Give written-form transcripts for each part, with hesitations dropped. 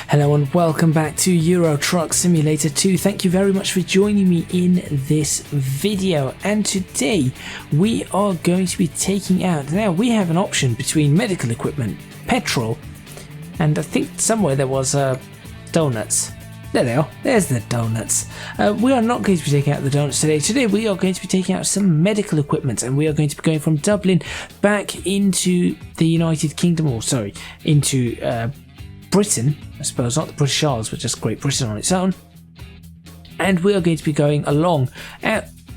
Hello and welcome back to Euro Truck Simulator 2. Thank you very much for joining me in this video, and today we are going to be taking out, now we have an option between medical equipment, petrol, and I think somewhere there was donuts. There they are, there's the donuts. We are not going to be taking out the donuts today. Today we are going to be taking out some medical equipment, and we are going to be going from Dublin back into the United Kingdom, or sorry, into Britain, I suppose, not the British Isles, but just Great Britain on its own. And we are going to be going along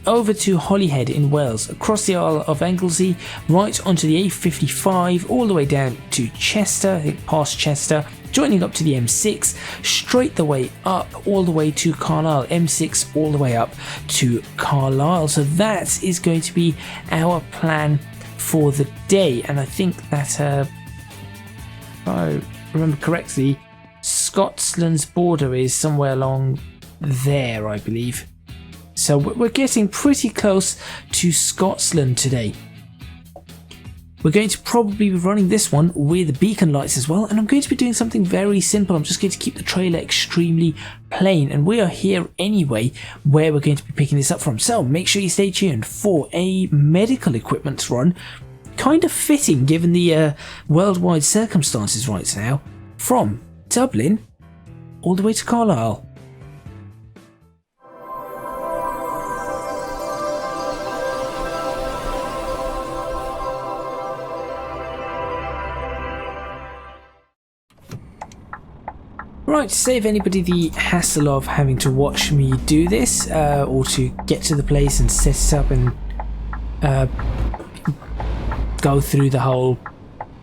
over to Holyhead in Wales, across the Isle of Anglesey, right onto the A55, all the way down to Chester, I think past Chester, joining up to the M6, straight the way up, all the way to Carlisle, M6 all the way up to Carlisle. So that is going to be our plan for the day, and I think that, if I remember correctly, Scotland's border is somewhere along there, I believe. So we're getting pretty close to Scotland today. We're going to probably be running this one with beacon lights as well, and I'm going to be doing something very simple. I'm just going to keep the trailer extremely plain, and we are here anyway where we're going to be picking this up from. So make sure you stay tuned for a medical equipment run. Kind of fitting given the worldwide circumstances right now, from Dublin all the way to Carlisle. Right, to save anybody the hassle of having to watch me do this, or to get to the place and set it up and go through the whole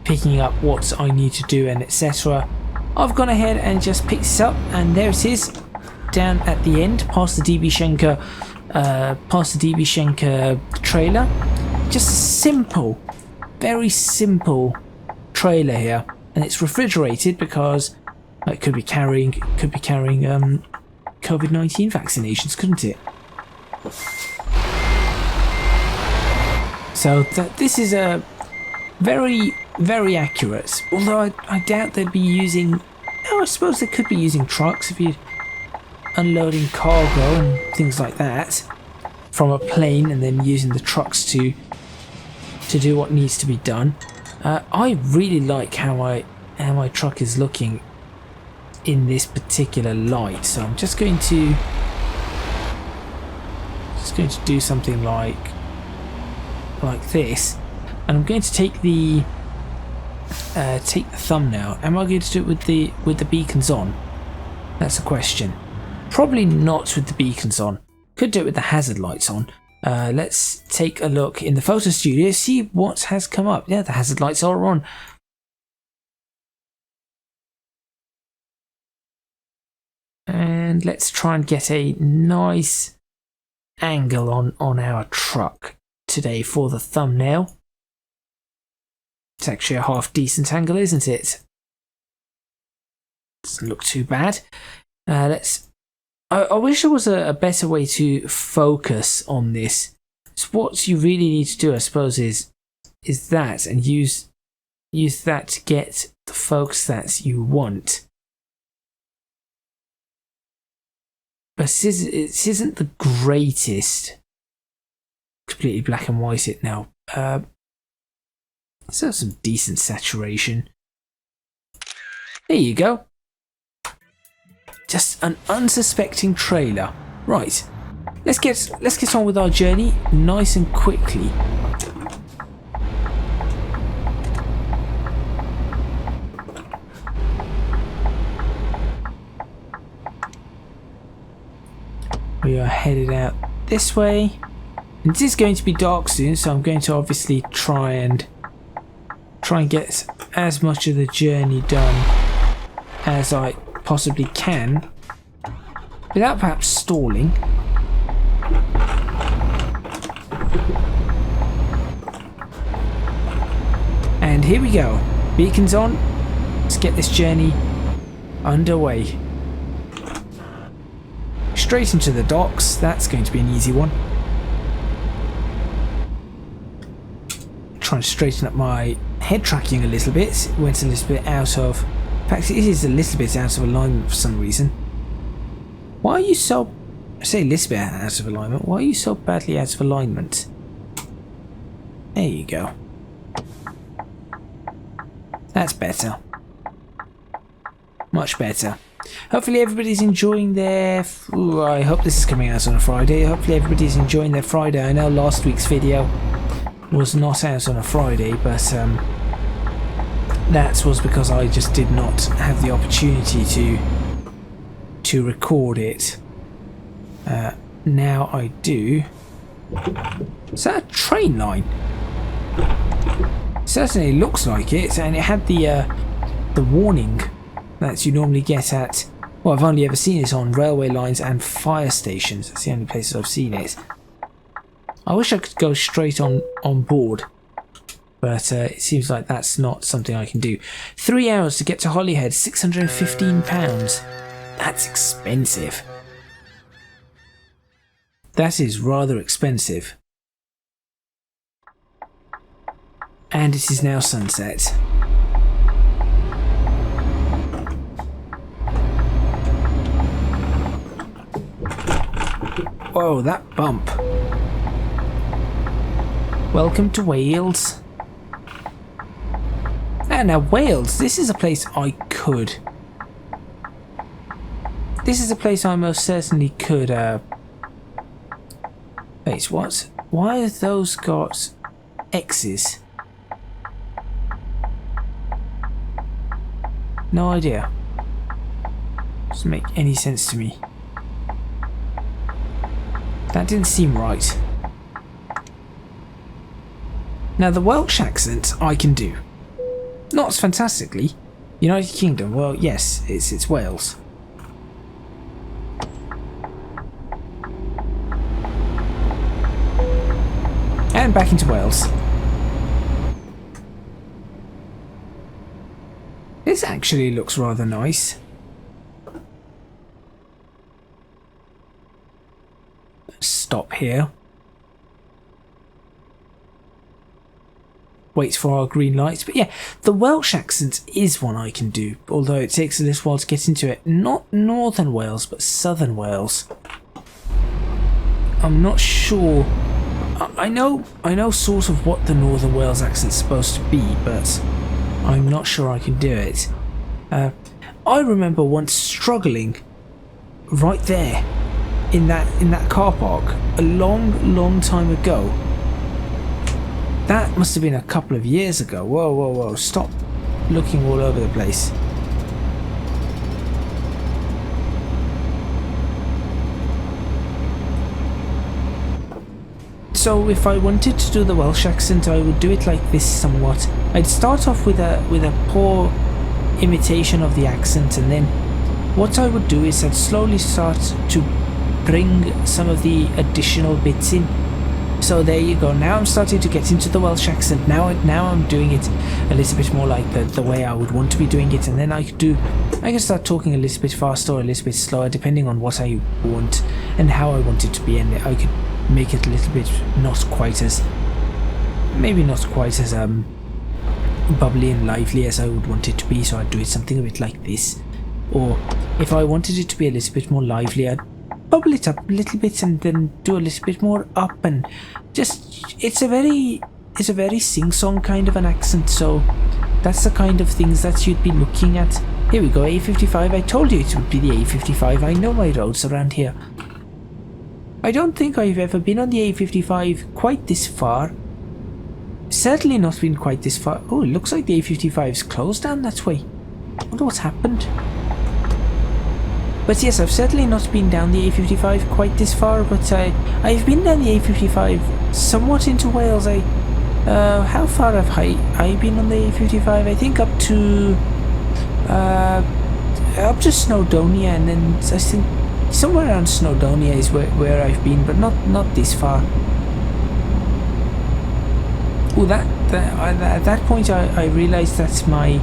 picking up what I need to do and etc. I've gone ahead and just picked this up, and there it is, down at the end, past the DB Schenker trailer. Just a simple, very simple trailer here, and it's refrigerated because it could be carrying COVID-19 vaccinations, couldn't it? So this is a very, very accurate, although I doubt they'd be using, I suppose they could be using trucks if you're unloading cargo and things like that from a plane, and then using the trucks to do what needs to be done. I really like how my truck is looking in this particular light, so I'm just going to do something like this, and I'm going to take the thumbnail. Am I going to do it with the beacons on? That's a question. Probably not with the beacons on. Could do it with the hazard lights on. Let's take a look in the photo studio, see what has come up. Yeah, the hazard lights are on. And let's try and get a nice angle on our truck today for the thumbnail. It's actually a half decent angle, isn't it? Doesn't look too bad. I wish there was a better way to focus on this. So what you really need to do, I suppose, is that, and use that to get the focus that you want. But it isn't the greatest. Completely black and white it now. So some decent saturation. There you go. Just an unsuspecting trailer. Right. Let's get on with our journey nice and quickly. We are headed out this way. And it is going to be dark soon, so I'm going to obviously try and get as much of the journey done as I possibly can without perhaps stalling. And here we go. Beacons on. Let's get this journey underway. Straight into the docks. That's going to be an easy one. Trying to straighten up my head tracking a little bit. It went a little bit out of In fact, it is a little bit out of alignment for some reason. Why are you so... I say a little bit out of alignment. Why are you so badly out of alignment? There you go. That's better. Much better. Hopefully everybody's enjoying their... Ooh, I hope this is coming out on a Friday. Hopefully everybody's enjoying their Friday. I know last week's video was not out on a Friday, but that was because I just did not have the opportunity to record it. Now I do. Is that a train line? Certainly looks like it, and it had the warning that you normally get at... Well, I've only ever seen it on railway lines and fire stations. That's the only places I've seen it. I wish I could go straight on board, but it seems like that's not something I can do. 3 hours to get to Holyhead, £615. That's expensive. That is rather expensive. And it is now sunset. Whoa, that bump. Welcome to Wales. And now Wales, this is a place I could. This is a place I most certainly could, wait, what? Why have those got X's? No idea. Doesn't make any sense to me. That didn't seem right. Now the Welsh accent I can do. Not fantastically. United Kingdom, well yes, it's Wales. And back into Wales. This actually looks rather nice. Stop here. Wait for our green lights. But yeah, the Welsh accent is one I can do, although it takes a little while to get into it. Not Northern Wales, but Southern Wales. I'm not sure. I know sort of what the Northern Wales accent's supposed to be, but I'm not sure I can do it. I remember once struggling right there in that car park a long time ago. That must have been a couple of years ago. Whoa, stop looking all over the place. So if I wanted to do the Welsh accent, I would do it like this somewhat. I'd start off with a poor imitation of the accent, and then what I would do is I'd slowly start to bring some of the additional bits in. So there you go. Now I'm starting to get into the Welsh accent. Now I'm doing it a little bit more like the way I would want to be doing it, and then I can start talking a little bit faster or a little bit slower depending on what I want and how I want it to be, and I could make it a little bit maybe not quite as bubbly and lively as I would want it to be, so I'd do it something a bit like this. Or if I wanted it to be a little bit more lively, I'd bubble it up a little bit and then do a little bit more up, and just it's a very sing-song kind of an accent, so that's the kind of things that you'd be looking at. Here we go, A55. I told you it would be the A55. I know my roads around here. I don't think I've ever been on the A55 quite this far. Certainly not been quite this far. Oh, it looks like the A55's closed down that way. I wonder what's happened. But yes, I've certainly not been down the A55 quite this far, but I've been down the A55 somewhat into Wales. How far have I been on the A55? I think up to Snowdonia, and then I think somewhere around Snowdonia is where I've been, but not this far. Oh, at that point I realised that my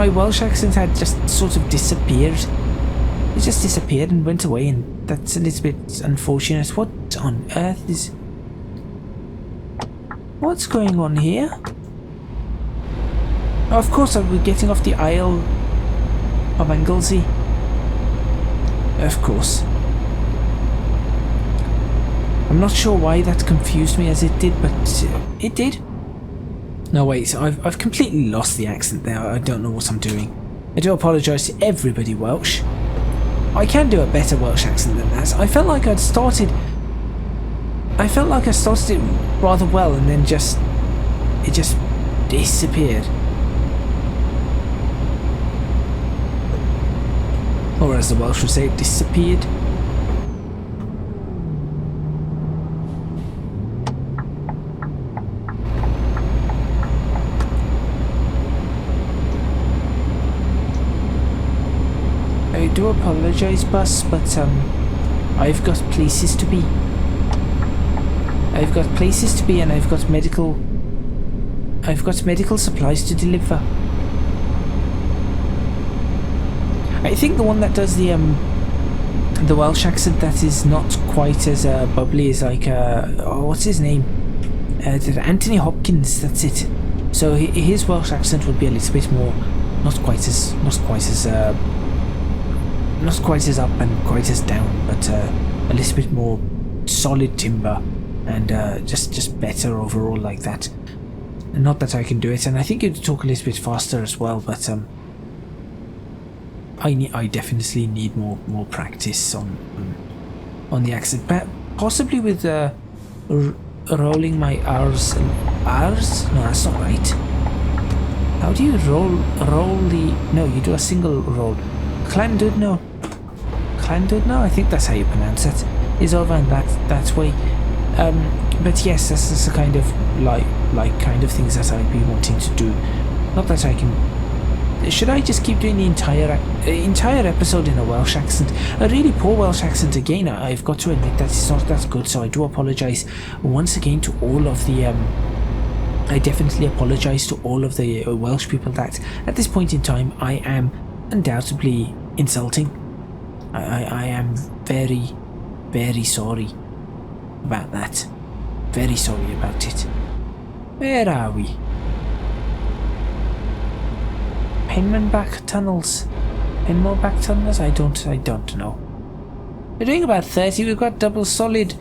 Welsh accent had just sort of disappeared. It just disappeared and went away, and that's a little bit unfortunate. What on earth is... What's going on here? Oh, of course, I'll be getting off the Isle of Anglesey. Of course. I'm not sure why that confused me as it did, but it did. No wait, so I've completely lost the accent there. I don't know what I'm doing. I do apologise to everybody Welsh. I can do a better Welsh accent than that. I felt like I started it rather well, and then it just disappeared. Or as the Welsh would say, disappeared. I do apologise, bus, but I've got places to be. I've got places to be, and I've got medical supplies to deliver. I think the one that does the Welsh accent that is not quite as bubbly is like what's his name? Anthony Hopkins. That's it. So his Welsh accent would be a little bit more, not quite as up and quite as down, but a little bit more solid timber, and just better overall like that. And not that I can do it, and I think you'd talk a little bit faster as well, but I definitely need more practice on the accent, but possibly with rolling my R's and R's. No, that's not right. How do you roll the? No, you do a single roll. Llandudno. I think that's how you pronounce it. Is over and that way. But yes, that's the kind of like kind of things that I'd be wanting to do. Not that I can. Should I just keep doing the entire episode in a Welsh accent? A really poor Welsh accent again. I've got to admit that it's not that good. So I do apologise once again to all of the. I definitely apologise to all of the Welsh people that at this point in time I am undoubtedly insulting. I am very, very sorry about that. Very sorry about it. Where are we? Penmanback tunnels. Penmanback tunnels? I don't know. We're doing about 30. We've got double solid.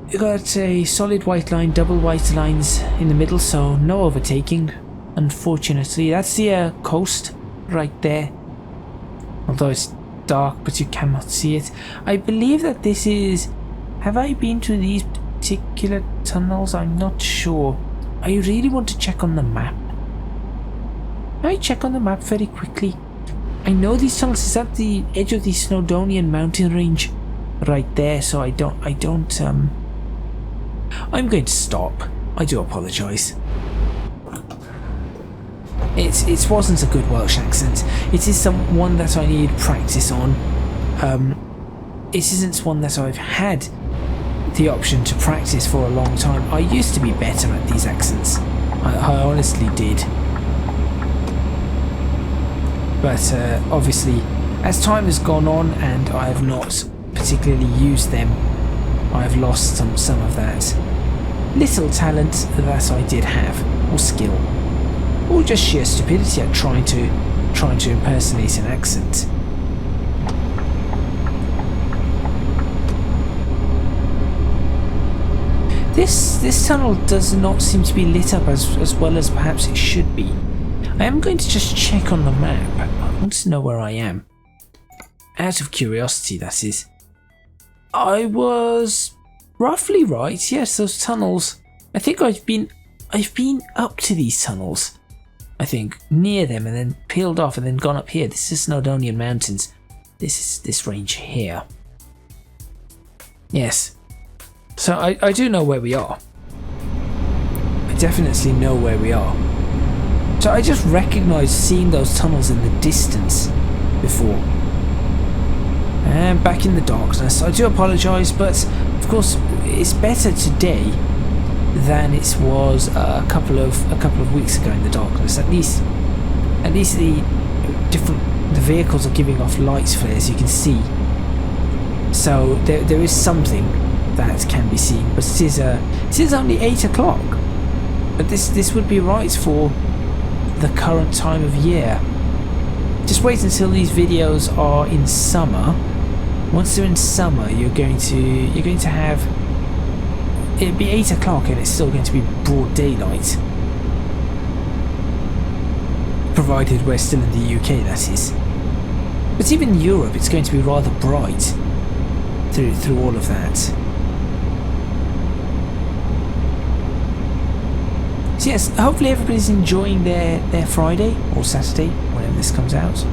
We've got a solid white line, double white lines in the middle, so no overtaking. Unfortunately, that's the coast right there. Although it's dark, but you cannot see it. I believe that this is. Have I been to these particular tunnels? I'm not sure. I really want to check on the map. Can I check on the map very quickly? I know these tunnels is at the edge of the Snowdonian mountain range, right there. So I don't. I'm going to stop. I do apologise. It wasn't a good Welsh accent. It is one that I need practice on. It isn't one that I've had the option to practice for a long time. I used to be better at these accents. I honestly did. But obviously, as time has gone on and I have not particularly used them, I've lost some of that little talent that I did have, or skill. Or just sheer stupidity at trying to impersonate an accent. This tunnel does not seem to be lit up as well as perhaps it should be. I am going to just check on the map. I want to know where I am. Out of curiosity, that is. I was roughly right. Yes, those tunnels. I think I've been up to these tunnels. I think near them and then peeled off and then gone up here. This is Snowdonian Mountains. This is this range here. Yes. So I do know where we are. I definitely know where we are. So I just recognised seeing those tunnels in the distance before. And back in the darkness. I do apologise, but of course it's better today than it was a couple of weeks ago in the darkness. At least the vehicles are giving off lights flares, you can see. So there is something that can be seen, but it is only 8 o'clock. But this would be right for the current time of year. Just wait until these videos are in summer. Once they're in summer, you're going to have, it'll be 8 o'clock and it's still going to be broad daylight. Provided we're still in the UK, that is. But even in Europe, it's going to be rather bright through all of that. So yes, hopefully everybody's enjoying their Friday or Saturday, whenever this comes out.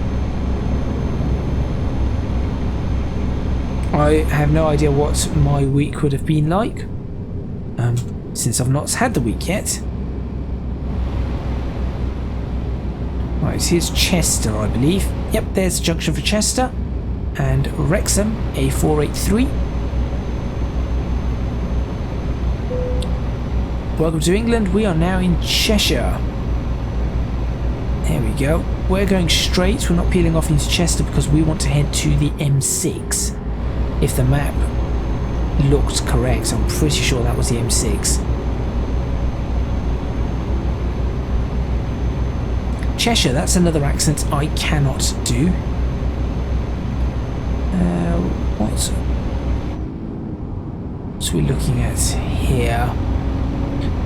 I have no idea what my week would have been like, since I've not had the week yet. Right, here's Chester, I believe. Yep, there's the junction for Chester. And Wrexham, A483. Welcome to England, we are now in Cheshire. There we go. We're going straight, we're not peeling off into Chester because we want to head to the M6. If the map looked correct, I'm pretty sure that was the M6. Cheshire, that's another accent I cannot do. What's we looking at here?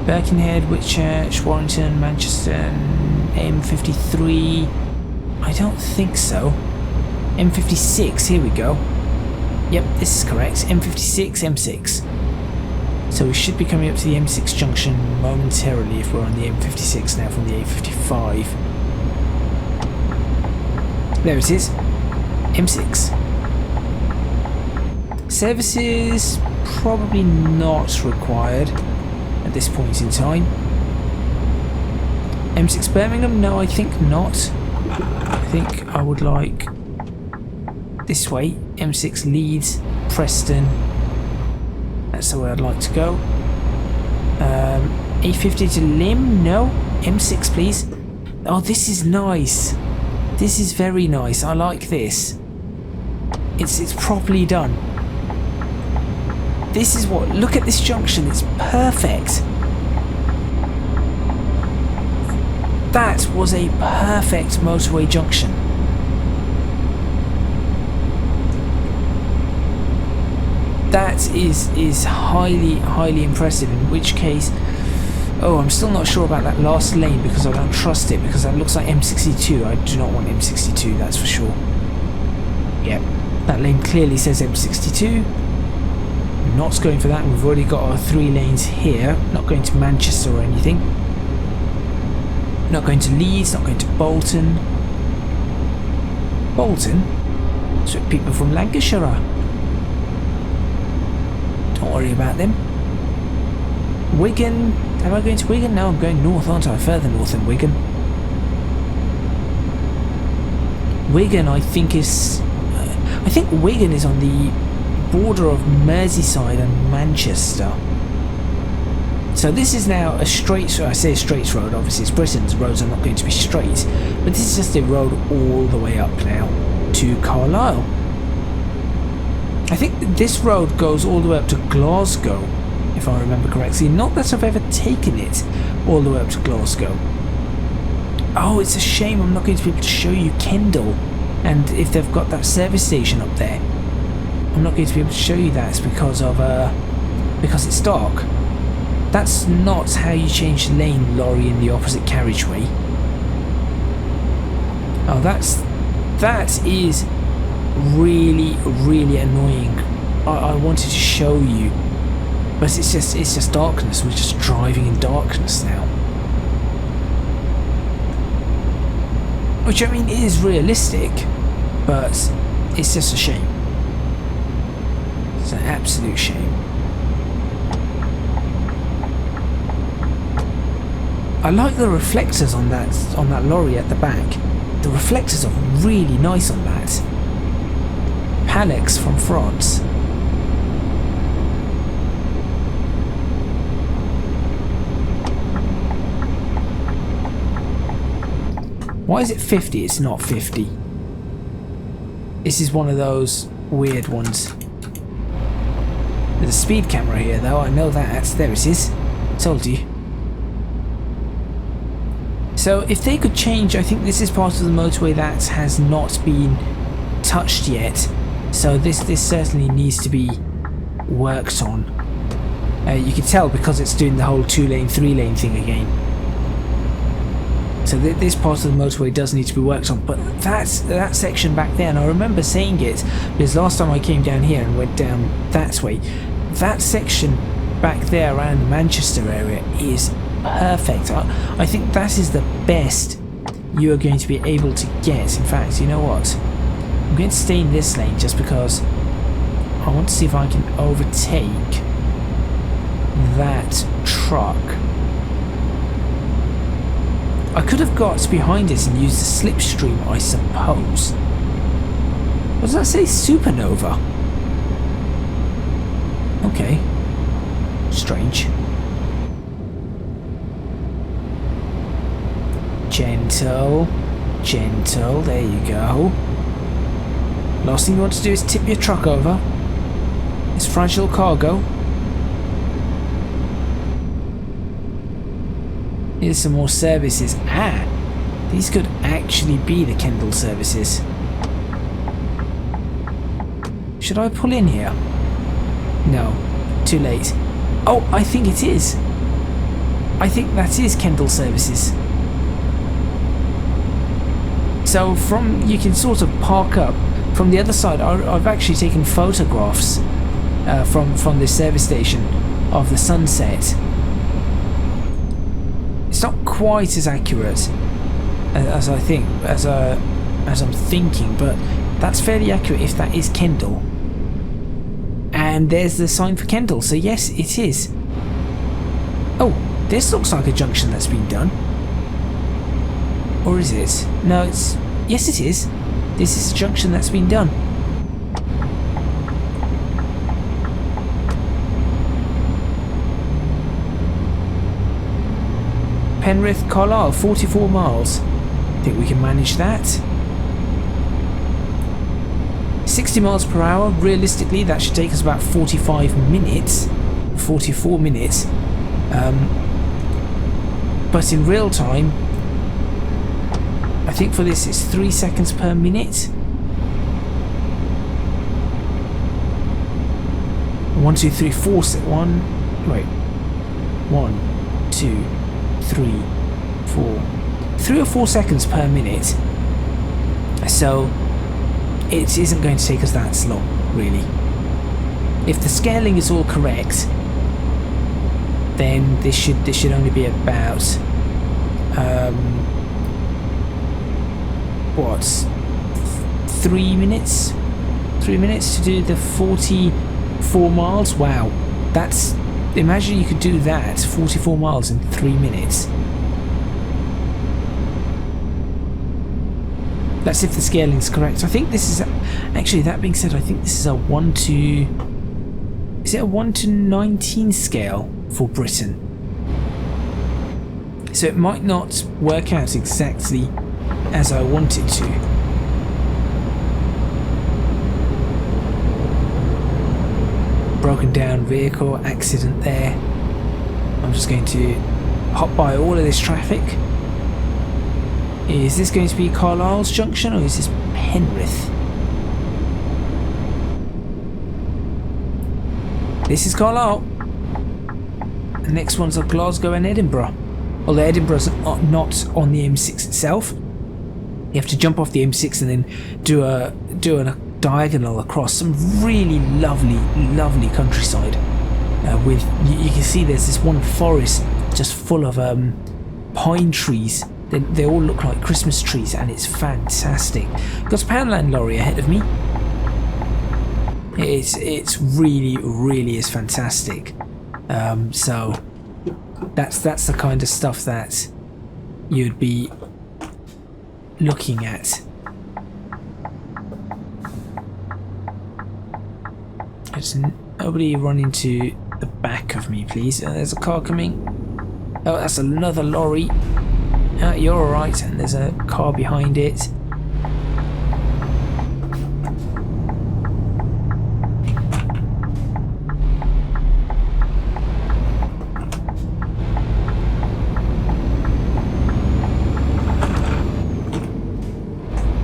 Birkenhead, Whitchurch, Warrington, Manchester, M53. I don't think so. M56, here we go. Yep, this is correct. M56, M6. So we should be coming up to the M6 junction momentarily if we're on the M56 now from the A55. There it is. M6. Services probably not required at this point in time. M6 Birmingham? No, I think not. I think I would like this way. M6 Leeds, Preston. That's the way I'd like to go. A50 to Lim? No. M6 please. Oh, this is nice. This is very nice. I like this. It's properly done. This is what, look at this junction, it's perfect. That was a perfect motorway junction. That is highly impressive, in which case, oh, I'm still not sure about that last lane because I don't trust it, because that looks like M62. I do not want M62, that's for sure. Yep, that lane clearly says M62. Not going for that. We've already got our 3 lanes here. Not going to Manchester or anything. Not going to Leeds, not going to Bolton. Bolton? So people from Lancashire are. Don't worry about them. Wigan. Am I going to Wigan? No, I'm going north, aren't I? Further north than Wigan. Wigan, I think is... I think Wigan is on the border of Merseyside and Manchester. So this is now a straight, I say a straight road, obviously it's Britain's roads are not going to be straight, but this is just a road all the way up now to Carlisle. I think this road goes all the way up to Glasgow, if I remember correctly. Not that I've ever taken it all the way up to Glasgow. Oh, it's a shame I'm not going to be able to show you Kendal, and if they've got that service station up there. I'm not going to be able to show you that because of because it's dark. That's not how you change lane, lorry, in the opposite carriageway. Oh, that is really annoying. I wanted to show you, but it's just darkness. We're just driving in darkness now, which I mean is realistic, but it's just a shame. It's an absolute shame. I like the reflectors on that lorry at the back. The reflectors are really nice on that. Palex from France. Why is it 50? It's not 50. This is one of those weird ones. There's a speed camera here though, I know that. There it is. Told you. So if they could change, I think this is part of the motorway that has not been touched yet. So this certainly needs to be worked on. You can tell because it's doing the whole 2-lane, 3-lane thing again. So this part of the motorway does need to be worked on. But that section back there, and I remember saying it because last time I came down here and went down that way, that section back there around the Manchester area is perfect. I think that is the best you are going to be able to get. In fact, you know what? I'm going to stay in this lane just because I want to see if I can overtake that truck. I could have got behind it and used the slipstream, I suppose. What does that say? Supernova? Okay. Strange. Gentle. Gentle. There you go. Last thing you want to do is tip your truck over. It's fragile cargo. Here's some more services. Ah! These could actually be the Kendall services. Should I pull in here? No. Too late. Oh, I think it is. I think that is Kendall services. So you can sort of park up. From the other side, I've actually taken photographs from this service station of the sunset. It's not quite as accurate as I'm thinking, but that's fairly accurate if that is Kendall. And there's the sign for Kendall, so yes, it is. Oh, this looks like a junction that's been done. Or is it? No, it's... Yes, it is. This is a junction that's been done. Penrith, Carlisle, 44 miles. Think we can manage that. 60 miles per hour. Realistically, that should take us about 45 minutes. 44 minutes. But in real time, I think for this it's 3 seconds per minute. 1, 2, 3, 4. 1, 2, 3, 4. 3 or 4 seconds per minute. So it isn't going to take us that long, really. If the scaling is all correct, then this should only be about what, 3 minutes? 3 minutes to do the 44 miles? Wow, that's... Imagine you could do that, 44 miles in 3 minutes. That's if the scaling is correct. I think this is... Actually, that being said, I think this is a 1 to... Is it a 1 to 19 scale for Britain? So it might not work out exactly as I want it to. Broken down vehicle, accident there. I'm just going to hop by all of this traffic. Is this going to be Carlisle's junction or is this Penrith? This is Carlisle. The next ones are Glasgow and Edinburgh. Although Edinburgh's not on the M6 itself. You have to jump off the M6 and then do a diagonal across some really lovely countryside. With you can see there's this one forest just full of pine trees. They all look like Christmas trees, and it's fantastic. Got a Poundland lorry ahead of me. It's really is fantastic. So that's the kind of stuff that you'd be looking at. There's nobody run into the back of me, please. There's a car coming. Oh, that's another lorry. You're alright, and there's a car behind it.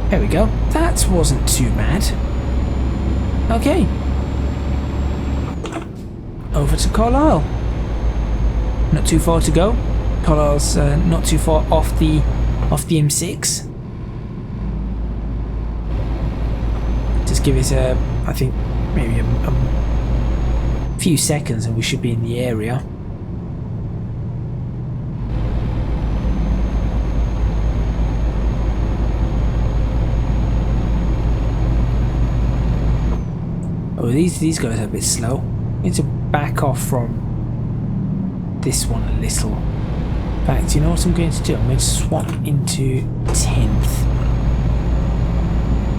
There we go. That wasn't too bad. Okay. Over to Carlisle. Not too far to go. Carlisle's not too far off the M6. Just give it I think maybe a few seconds and we should be in the area. Oh, these guys are a bit slow. Need to back off from this one a little. In fact, you know what I'm going to do? I'm going to swap into 10th.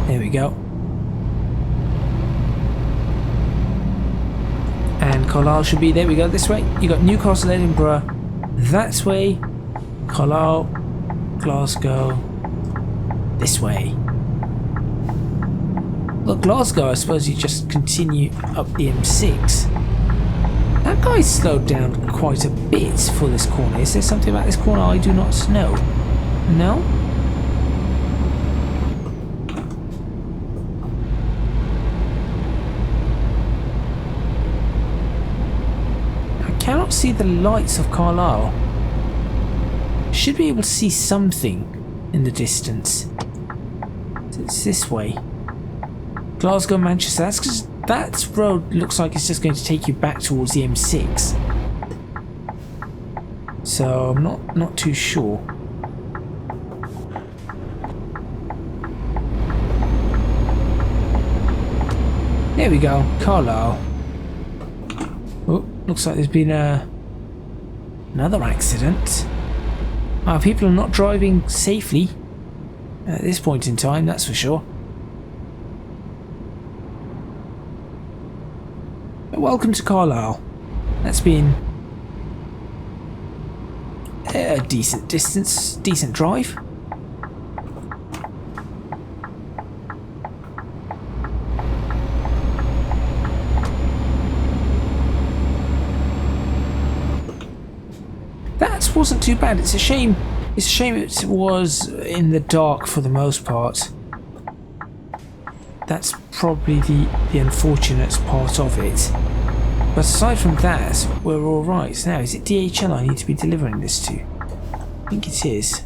There we go. And Carlisle should be, there we go, this way. You got Newcastle, Edinburgh, that way. Carlisle, Glasgow, this way. Well, Glasgow, I suppose you just continue up the M6. That guy's slowed down quite a bit for this corner. Is there something about this corner I do not know? No? I cannot see the lights of Carlisle. Should be able to see something in the distance. It's this way. Glasgow, Manchester, that's because that road looks like it's just going to take you back towards the M6. So I'm not too sure. There we go, Carlisle. Oh, looks like there's been another accident. People are not driving safely at this point in time, that's for sure. Welcome to Carlisle. That's been a decent distance, decent drive. That wasn't too bad. It's a shame. It's a shame it was in the dark for the most part. That's probably the unfortunate part of it. But aside from that, we're alright. Now, is it DHL I need to be delivering this to? I think it is.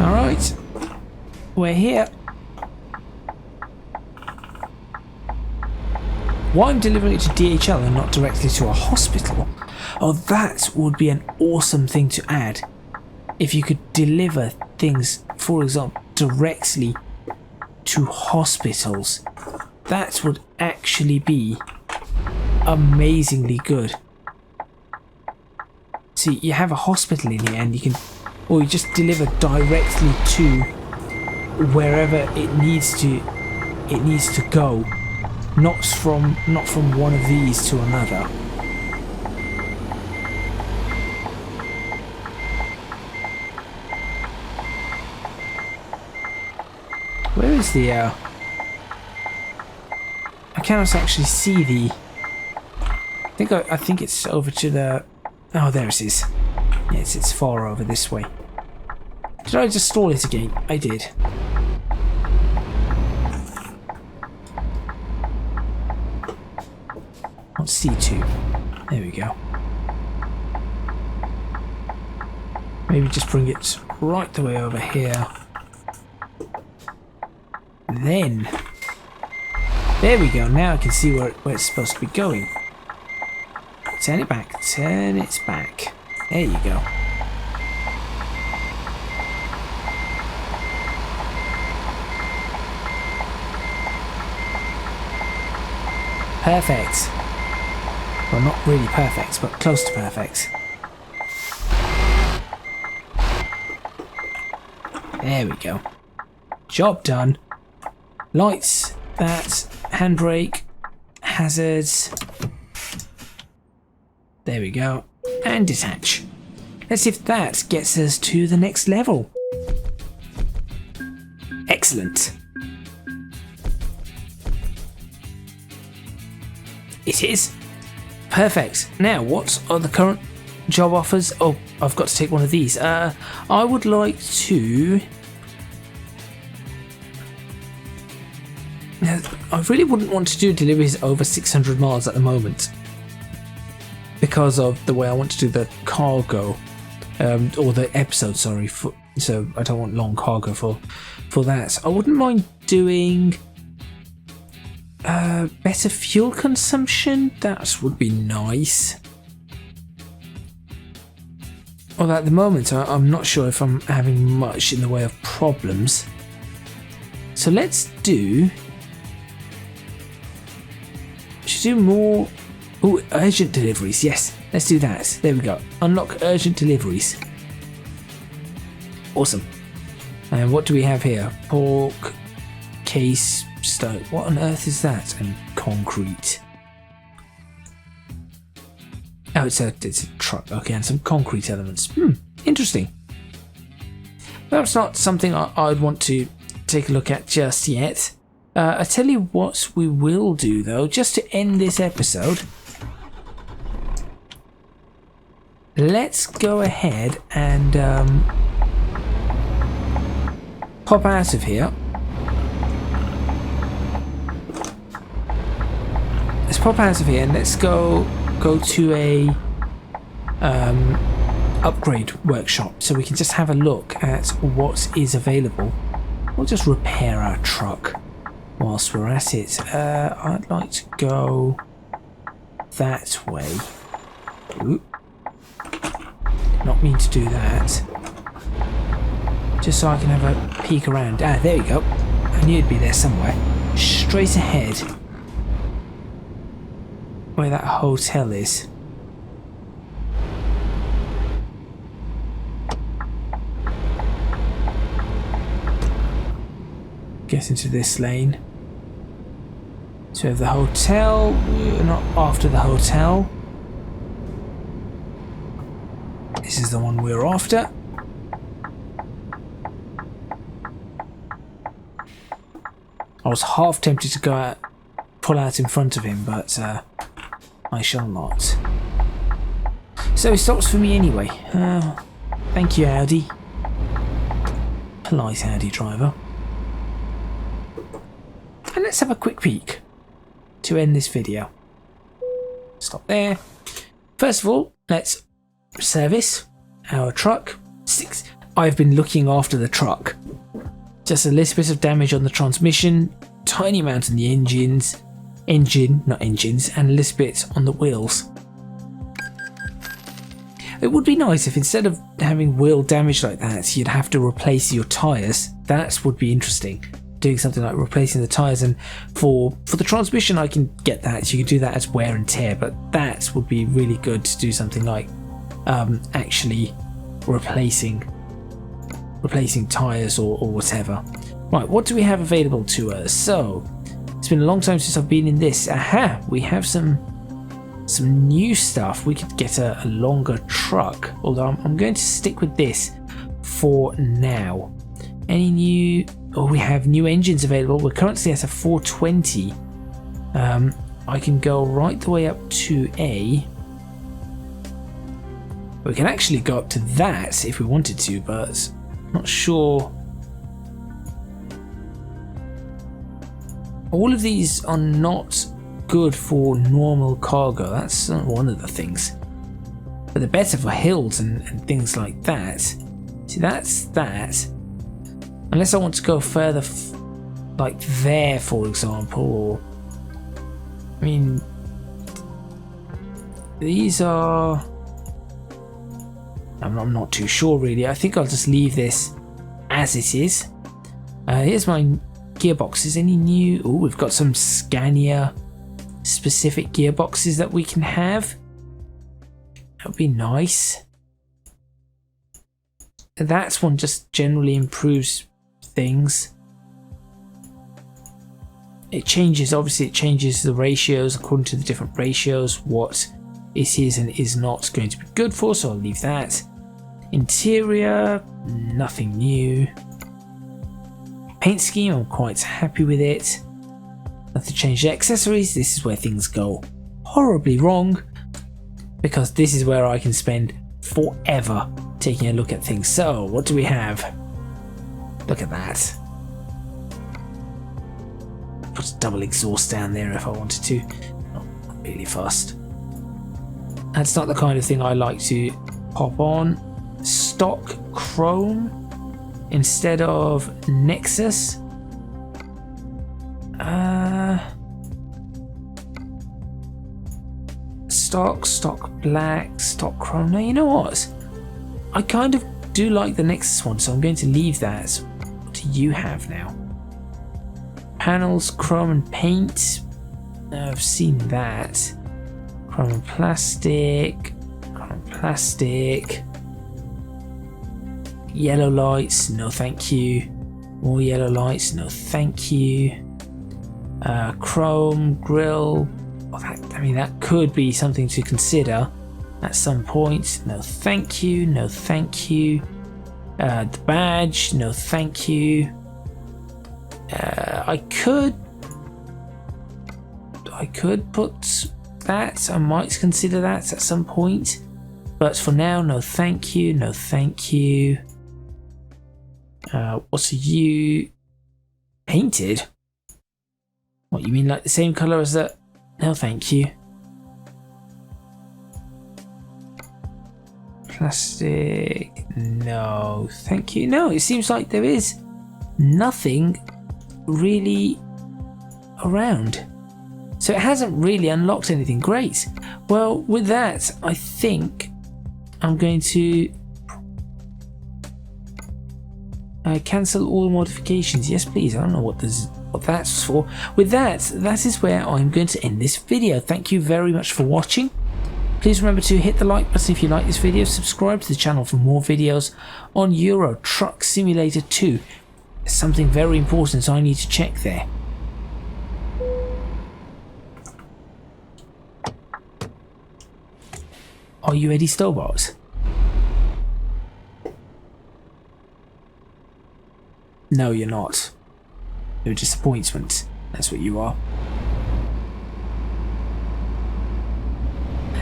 Alright. We're here. Why I'm delivering it to DHL and not directly to a hospital? Oh, that would be an awesome thing to add. If you could deliver things, for example, directly to hospitals, that would actually be amazingly good. See, you have a hospital in here and you can, or you just deliver directly to wherever it needs to go, not from one of these to another. Where is the I cannot actually see the I think it's over to the, oh, there it is. Yes, it's far over this way. Did I just stall it again? I did. What's C2? There we go. Maybe just bring it right the way over here. Then, there we go. Now I can see where it's supposed to be going. Turn it back. Turn it back. There you go. Perfect. Well, not really perfect, but close to perfect. There we go. Job done. Lights, that, handbrake, hazards. There we go. And detach. Let's see if that gets us to the next level. Excellent. It is. Perfect. Now, what are the current job offers. Oh, I've got to take one of these. I would like to... I really wouldn't want to do deliveries over 600 miles at the moment because of the way I want to do the cargo, or the episode, sorry. So I don't want long cargo for that. I wouldn't mind doing better fuel consumption. That would be nice. Although at the moment I'm not sure if I'm having much in the way of problems. So let's do... should do more... oh, urgent deliveries. Yes, let's do that. There we go. Unlock urgent deliveries. Awesome. And what do we have here? Pork, case, stone. What on earth is that? And concrete. Oh, it's a truck. Okay, and some concrete elements. Interesting. Well, it's not something I'd want to take a look at just yet. I tell you what we will do though, just to end this episode. Let's go ahead and pop out of here. Let's pop out of here and let's go to a upgrade workshop so we can just have a look at what is available. We'll just repair our truck whilst we're at it. I'd like to go that way. Ooh. Not mean to do that. Just so I can have a peek around. Ah, there you go. I knew it'd be there somewhere. Straight ahead. Where that hotel is. Get into this lane. So we have the hotel. We're not after the hotel. This is the one we're after. I was half tempted to go out, pull out in front of him, but I shall not. So he stops for me anyway. Thank you, Audi. Polite Audi driver. And let's have a quick peek to end this video. Stop there. First of all, let's service our truck. I've been looking after the truck. Just a little bit of damage on the transmission, tiny amount on the not engines, and a little bit on the wheels. It would be nice if instead of having wheel damage like that, you'd have to replace your tyres. That would be interesting. Doing something like replacing the tyres, and for the transmission I can get that. You could do that as wear and tear, but that would be really good to do something like actually replacing tyres or whatever. Right, what do we have available to us? So it's been a long time since I've been in this. Aha, we have some new stuff. We could get a longer truck, although I'm going to stick with this for now. Any new... oh, we have new engines available. We're currently at a 420. I can go right the way up to A. We can actually go up to that if we wanted to, but I'm not sure. All of these are not good for normal cargo. That's one of the things. But they're better for hills and things like that. See, that's that. Unless I want to go further, like there, for example, or... I mean... these are... I'm not too sure, really. I think I'll just leave this as it is. Here's my gearboxes. Any new... oh, we've got some Scania specific gearboxes that we can have. That would be nice. That one just generally improves things. It changes, obviously it changes the ratios according to the different ratios, what it is and is not going to be good for, so I'll leave that. Interior, nothing new. Paint scheme, I'm quite happy with it. Nothing to change. Accessories, this is where things go horribly wrong. because this is where I can spend forever taking a look at things. So what do we have? Look at that. Put a double exhaust down there if I wanted to. Not really fast. That's not the kind of thing I like to pop on. Stock chrome instead of Nexus. Stock black, stock chrome. Now you know what? I kind of do like the Nexus one, so I'm going to leave that. What do you have now? Panels, chrome and paint. I've seen that. Chrome and plastic. Chrome and plastic. Yellow lights, no thank you. More yellow lights, no thank you. Chrome, grill. Oh, I mean, that could be something to consider at some point. No thank you, no thank you. The badge, no thank you. I could put that. I might consider that at some point. But for now, no thank you, no thank you. What are you? Painted? What, you mean like the same colour as that? No thank you. Plastic? No thank you. No, it seems like there is nothing really around. So it hasn't really unlocked anything great. Well, with that, I think I'm going to cancel all modifications. Yes, please. I don't know what that's for. With that, that is where I'm going to end this video. Thank you very much for watching. Please remember to hit the like button if you like this video. Subscribe to the channel for more videos on Euro Truck Simulator 2. There's something very important, so I need to check there. Are you ready, Stobart? No, you're not. You're a disappointment. That's what you are.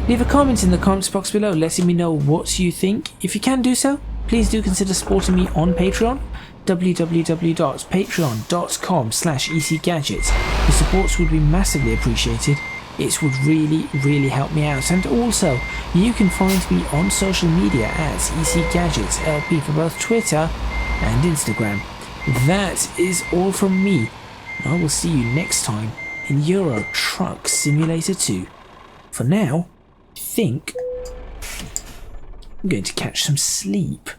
Leave a comment in the comments box below letting me know what you think. If you can do so, please do consider supporting me on Patreon. www.patreon.com/ECGadget. Your support would be massively appreciated. It would really help me out. And also, you can find me on social media at ECGadget LP for both Twitter and Instagram. That is all from me. I will see you next time in Euro Truck Simulator 2. For now, I think I'm going to catch some sleep.